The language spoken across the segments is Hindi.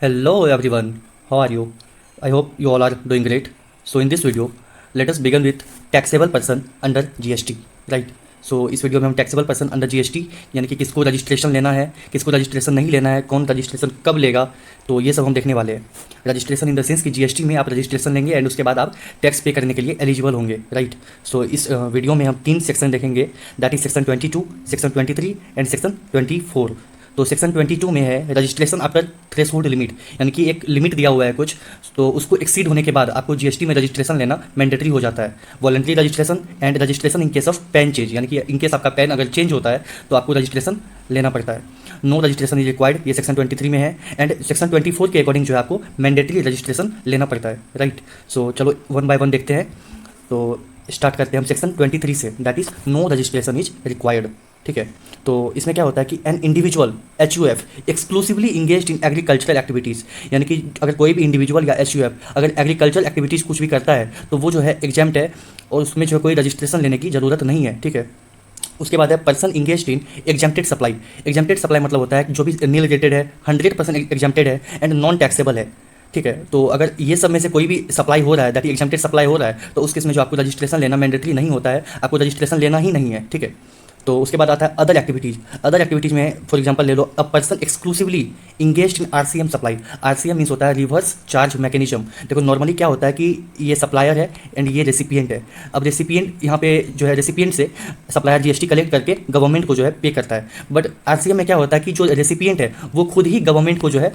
Hello everyone, how are you? I hope you all are doing great. So in this video, let us begin with taxable person under GST, right? सो इस वीडियो में हम टैक्सेबल पर्सन अंडर जीएसटी यानी कि किसको रजिस्ट्रेशन लेना है, किसको रजिस्ट्रेशन नहीं लेना है, कौन रजिस्ट्रेशन कब लेगा, तो ये सब हम देखने वाले हैं। रजिस्ट्रेशन इन द सेंस कि जीएसटी में आप रजिस्ट्रेशन लेंगे एंड उसके बाद आप टैक्स पे करने के लिए एलिजिबल होंगे, राइट। सो इस वीडियो में हम 3 सेक्शन देखेंगे, that is section 22, section 23 and section 24। तो सेक्शन 22 में है रजिस्ट्रेशन आफ्टर थ्रेशोल्ड लिमिट, यानी कि एक लिमिट दिया हुआ है कुछ, तो उसको एक्सीड होने के बाद आपको जीएसटी में रजिस्ट्रेशन लेना मैंडेटरी हो जाता है। Voluntary registration and registration in case of pan change, यानी कि इन केस आपका पैन अगर चेंज होता है तो आपको रजिस्ट्रेशन लेना पड़ता है। नो रजिस्ट्रेशन इज रिक्वायर्ड, ये सेक्शन 23 में है। एंड सेक्शन 24 के अकॉर्डिंग जो है आपको मैंडेटरी रजिस्ट्रेशन लेना पड़ता है, राइट। सो चलो वन बाय वन देखते हैं। तो स्टार्ट करते हैं हम सेक्शन 23 से, that is no registration is required, ठीक है। तो इसमें क्या होता है कि an individual HUF exclusively engaged in agricultural activities, यानी कि अगर कोई भी इंडिविजुअल या HUF अगर एग्रीकल्चरल एक्टिविटीज़ कुछ भी करता है तो वो जो है एग्जाम्प्ट है और उसमें जो है कोई रजिस्ट्रेशन लेने की ज़रूरत नहीं है, ठीक है। उसके बाद है पर्सन इंगेज्ड इन एग्जाम्प्टेड सप्लाई। एग्जाम्प्टेड सप्लाई मतलब होता है जो भी नील रिलेटेड है, 100% एग्जाम्प्टेड है एंड नॉन टैक्सेबल है, ठीक है। तो अगर ये सब में से कोई भी सप्लाई हो रहा है, दैट एग्जाम्प्टेड सप्लाई हो रहा है, तो उस केस में जो आपको रजिस्ट्रेशन लेना मैंडेटरी नहीं होता है, आपको रजिस्ट्रेशन लेना ही नहीं है, ठीक है। तो उसके बाद आता है अदर एक्टिविटीज़। अदर एक्टिविटीज़ में फॉर एग्जांपल ले लो, a person exclusively engaged in RCM supply. RCM means होता है रिवर्स चार्ज मैकेनिज्म। देखो नॉर्मली क्या होता है कि ये सप्लायर है एंड ये रेसिपिएंट है। अब रेसिपिएंट यहाँ पे जो है रेसिपिएंट से सप्लायर जीएसटी कलेक्ट करके गवर्नमेंट को जो है पे करता है, बट आरसीएम में क्या होता है कि जो रेसिपिएंट है वो खुद ही गवर्नमेंट को जो है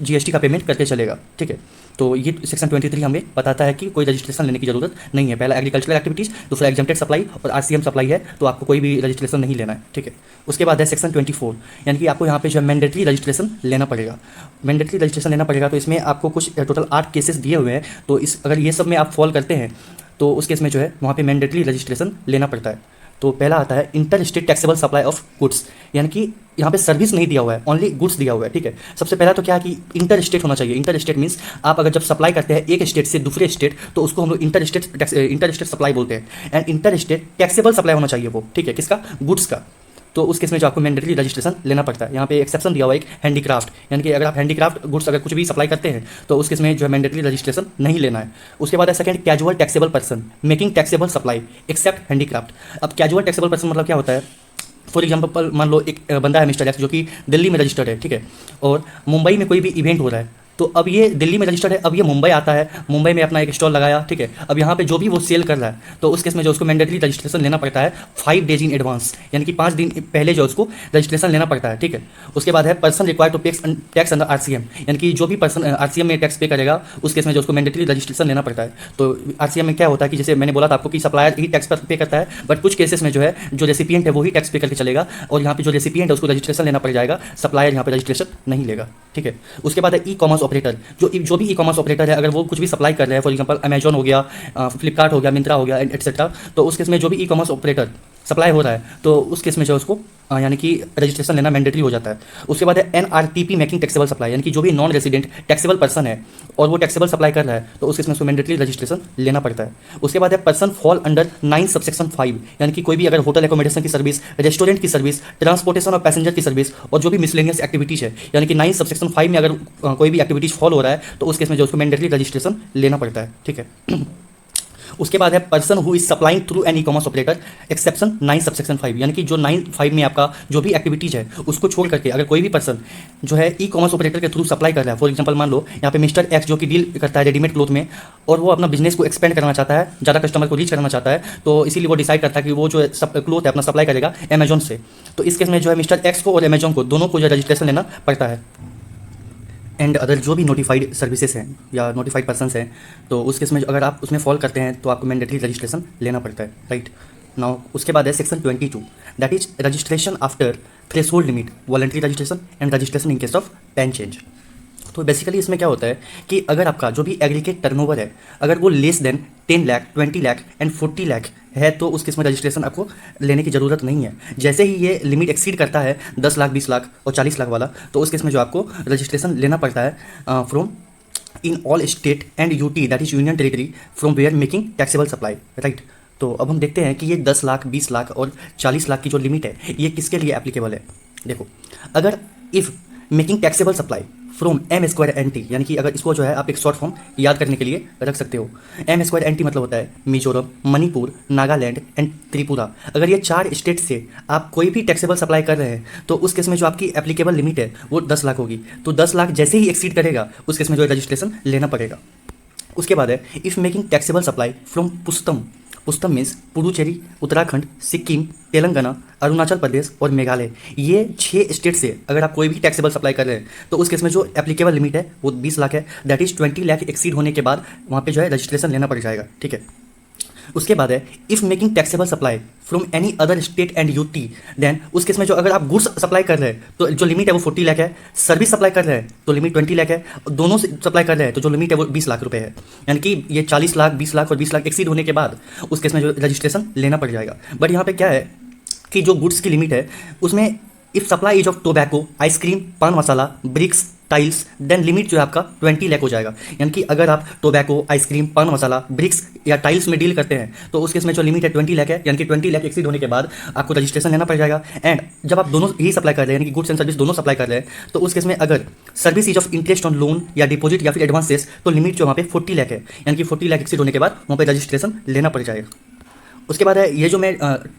जीएसटी का पेमेंट करके चलेगा, ठीक है। तो ये सेक्शन 23 हमें बताता है कि कोई रजिस्ट्रेशन लेने की जरूरत नहीं है। पहला एग्रीकल्चरल एक्टिविटीज़, दूसरा एग्जाम्प्टेड सप्लाई और आरसीएम सप्लाई है, तो आपको कोई भी रजिस्ट्रेशन नहीं लेना है, ठीक है। उसके बाद है सेक्शन 24, यानी कि आपको यहाँ पे जो है मैंडेटरी रजिस्ट्रेशन लेना पड़ेगा। मैंडेटरी रजिस्ट्रेशन लेना पड़ेगा, तो इसमें आपको कुछ टोटल 8 केसेस दिए हुए हैं। तो इस अगर ये सब में आप फॉल करते हैं तो उस केस में जो है वहाँ पे मैंडेटरी रजिस्ट्रेशन लेना पड़ता है। तो पहला आता है inter state taxable supply of goods, यानी कि यहाँ पे सर्विस नहीं दिया हुआ है, ओनली गुड्स दिया हुआ है, ठीक है। सबसे पहला तो क्या है कि इंटर स्टेट होना चाहिए। इंटर स्टेट मीन्स आप अगर जब सप्लाई करते हैं एक स्टेट से दूसरे स्टेट, तो उसको हम लोग इंटर स्टेट सप्लाई बोलते हैं। And inter state taxable supply होना चाहिए वो, ठीक है, किसका, गुड्स का। तो उस केस में जो आपको मैंडेटरी रजिस्ट्रेशन लेना पड़ता है। यहाँ पे एक्सेप्शन दिया हुआ है एक हैंडीक्राफ्ट, यानी कि अगर आप हैंडीक्राफ्ट गुड्स अगर कुछ भी सप्लाई करते हैं तो उस केस में जो है मैंडेटरी रजिस्ट्रेशन नहीं लेना है। उसके बाद है second casual taxable person making taxable supply except handicraft. अब कैजुअल टैक्सेबल पर्सन मतलब क्या होता है, फॉर एग्जाम्पल मान लो एक बंदा है मिस्टर एक्स जो कि दिल्ली में रजिस्टर्ड है, ठीक है, और मुंबई में कोई भी इवेंट हो रहा है, तो अब ये दिल्ली में रजिस्टर्ड है, अब ये मुंबई आता है, मुंबई में अपना एक स्टॉल लगाया, ठीक है। अब यहाँ पे जो भी वो सेल कर रहा है तो उस केस में जो उसको मैंडेटरी रजिस्ट्रेशन लेना पड़ता है 5 डेज इन एडवांस, यानी कि 5 दिन पहले जो उसको रजिस्ट्रेशन लेना पड़ता है, ठीक है। उसके बाद है person required to tax under RCM, यानी कि जो भी पर्सन आरसीएम में टैक्स पे करेगा उस केस में जो उसको मैंडेटरी रजिस्ट्रेशन लेना पड़ता है। तो आरसीएम में क्या होता है कि जैसे मैंने बोला था आपको कि सप्लायर ही टैक्स पे करता है, बट कुछ केसेस में जो है जो रेसिपिएंट है वो ही टैक्स पे करके चलेगा, और यहाँ पे जो रेसिपिएंट है उसको रजिस्ट्रेशन लेना पड़ जाएगा, सप्लायर यहाँ पे रजिस्ट्रेशन नहीं लेगा, ठीक है। उसके बाद है ई कॉमर्स ऑपरेटर, जो भी ई कॉमर्स ऑपरेटर है अगर वो कुछ भी सप्लाई कर रहे हैं, फॉर एग्जांपल अमेजॉन हो गया, फ्लिपकार्ट हो गया, मिंत्रा हो गया एटसेट्रा, तो उस केस में जो भी ई कॉमर्स ऑपरेटर सप्लाई हो रहा है तो उस केस में जो उसको यानी कि रजिस्ट्रेशन लेना मैंडेटरी हो जाता है। उसके बाद है NRTP मेकिंग टैक्सेबल सप्लाई, यानी कि जो भी नॉन रेजिडेंट टैक्सेबल पर्सन है और वो टैक्सेबल सप्लाई कर रहा है तो उस केस में उसको मैंडेटरी रजिस्ट्रेशन लेना पड़ता है। उसके बाद है पर्सन फॉल अंडर 9 सबसेक्शन 5, यानी कि कोई भी अगर होटल एकोमोडेशन की सर्विस, रेस्टोरेंट की सर्विस, ट्रांसपोर्टेशन ऑफ पैसेंजर की सर्विस और जो भी मिसलेनियस एक्टिविटीज़ है, यानी कि 9 सबसेक्शन 5 में अगर कोई भी एक्टिविटीज़ फॉल हो रहा है तो उस केस में जो उसको मैंडेटरी रजिस्ट्रेशन लेना पड़ता है, ठीक है। उसके बाद है person who is supplying through an e commerce operator exception 9 subsection 5, यानी कि जो 9(5) में आपका जो भी एक्टिविटीज़ है उसको छोड़ करके अगर कोई भी पर्सन जो है ई कॉमर्स ऑपरेटर के थ्रू सप्लाई कर रहा है, फॉर एग्जांपल मान लो यहाँ पे मिस्टर एक्स जो कि डील करता है रेडीमेड क्लोथ में और वो अपना बिजनेस को एक्सपेंड करना चाहता है, ज़्यादा कस्टमर को रीच करना चाहता है, तो इसीलिए वो डिसाइड करता है कि वो जो क्लोथ है अपना सप्लाई करेगा अमेजॉन से। तो इस केस में जो है मिस्टर एक्स को और अमेजॉन को दोनों को जो रजिस्ट्रेशन लेना पड़ता है। एंड अदर जो भी नोटिफाइड सर्विसेज हैं या नोटिफाइड पर्सनस हैं, तो उस केस में अगर आप उसमें फॉल करते हैं तो आपको मैंडेटरी रजिस्ट्रेशन लेना पड़ता है, राइट नाउ। उसके बाद है section 22, that is registration after threshold limit, voluntary registration and registration in case of pan change. तो बेसिकली इसमें क्या होता है कि अगर आपका जो भी एग्रीगेट टर्नओवर है अगर वो less than 10 lakh, 20 lakh and 40 lakh है तो उस केस में रजिस्ट्रेशन आपको लेने की ज़रूरत नहीं है। जैसे ही ये लिमिट एक्सीड करता है 10 लाख, 20 लाख और 40 लाख वाला, तो उस केस में जो आपको रजिस्ट्रेशन लेना पड़ता है from in all state and UT, that is union territory, from where making taxable supply, right. तो अब हम देखते हैं कि ये 10 लाख, 20 लाख और 40 लाख की जो लिमिट है ये किसके लिए एप्लीकेबल है। देखो, अगर if making taxable supply from M square N T, यानी कि अगर इसको जो है आप एक शॉर्ट फॉर्म याद करने के लिए रख सकते हो। एम स्क्वायर एन टी मतलब होता है मिजोरम, मणिपुर, नागालैंड एंड त्रिपुरा। अगर ये 4 स्टेट से आप कोई भी टैक्सेबल सप्लाई कर रहे हैं तो उस केस में जो आपकी एप्लीकेबल लिमिट है वो 10 लाख होगी। तो 10 लाख जैसे ही एक्सीड करेगा उस केस में जो है रजिस्ट्रेशन लेना पड़ेगा। उसके बाद है if making taxable supply from पुस्तम। पुस्तम मीन्स पुडुचेरी, उत्तराखंड, सिक्किम, तेलंगाना, अरुणाचल प्रदेश और मेघालय। ये 6 स्टेट से अगर आप कोई भी टैक्सेबल सप्लाई कर रहे हैं तो उस केस में जो एप्लीकेबल लिमिट है वो 20 लाख है। दैट इज 20 लाख एक्सीड होने के बाद वहाँ पे जो है रजिस्ट्रेशन लेना पड़ जाएगा, ठीक है। उसके बाद है if making taxable supply from any other state and UT, then उस केस में जो अगर आप गुड्स सप्लाई कर रहे हैं तो जो लिमिट है वो 40 लाख है। सर्विस सप्लाई कर रहे हैं तो लिमिट 20 लाख है। दोनों से सप्लाई कर रहे हैं तो जो लिमिट है वो 20 लाख रुपए है। यानी कि ये 40 लाख, 20 लाख और 20 लाख एक्सीड होने के बाद उस केस में जो रजिस्ट्रेशन लेना पड़ जाएगा। बट यहाँ पे क्या है कि जो गुड्स की लिमिट है उसमें if supply is of tobacco, ice cream, पान मसाला, ब्रिक्स, टाइल्स, देन लिमिट जो है आपका 20 लाख हो जाएगा। यानी कि अगर आप टोबैको, आइसक्रीम, पान मसाला, ब्रिक्स या टाइल्स में डील करते हैं तो उस केस में जो लिमिट है 20 लाख है। यानी कि 20 लाख एक्सीड होने के बाद आपको रजिस्ट्रेशन लेना पड़ जाएगा। एंड जब आप दोनों ही सप्लाई कर रहे हैं, यानी कि गुड्स एंड सर्विस दोनों सप्लाई कर रहे हैं, तो उस केस में अगर service is of interest on loan या डिपॉजिट या फिर एडवांसेस तो लिमिट जो वहाँ पे 40 लाख है। यानी कि 40 लाख एक्सीड होने के बाद वहाँ पे रजिस्ट्रेशन लेना पड़ जाएगा। उसके बाद है ये जो मैं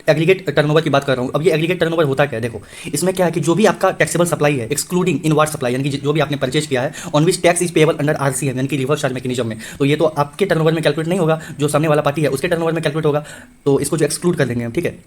एग्रीगेट टर्नओवर की बात कर रहा हूँ। अब ये एग्रीगेट टर्नओवर होता क्या है, देखो इसमें क्या है कि जो भी आपका टैक्सेबल सप्लाई है एक्सक्लूडिंग इनवार्ड सप्लाई, यानी कि जो भी आपने परचेज किया है on which tax is payable under RCM, यानी कि रिवर्स चार्ज मैकेनिज्म में, तो ये तो आपके टर्नओवर में कैलकुलेट नहीं होगा, जो सामने वाला पार्टी है उसके टर्नओवर में कैलकुलेट होगा। तो इसको जो एक्सक्लूड कर देंगे हम, ठीक है।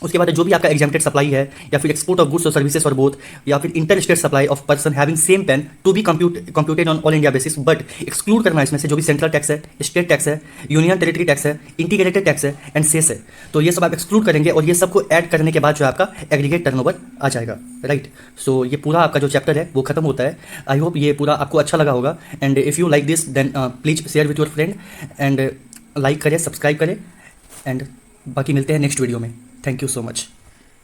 उसके बाद जो भी आपका एग्जाम्प्टेड सप्लाई है या फिर एक्सपोर्ट ऑफ गुड्स और सर्विसेज और बोथ, या फिर inter state supply of person having same PAN to be computed on all India basis, but exclude करना है इसमें से जो भी सेंट्रल टैक्स है, स्टेट टैक्स है, यूनियन टेरिटरी टैक्स है, इंटीग्रेटेड टैक्स है एंड सेस है। तो ये सब आप एक्सक्लूड करेंगे और ये सबको ऐड करने के बाद जो आपका एग्रीगेट टर्नओवर आ जाएगा, राइट। सो ये पूरा आपका जो चैप्टर है वो खत्म होता है। आई होप ये पूरा आपको अच्छा लगा होगा। And if you like this then please share with your friend and like करें, सब्सक्राइब करें एंड बाकी मिलते हैं नेक्स्ट वीडियो में। Thank you so much.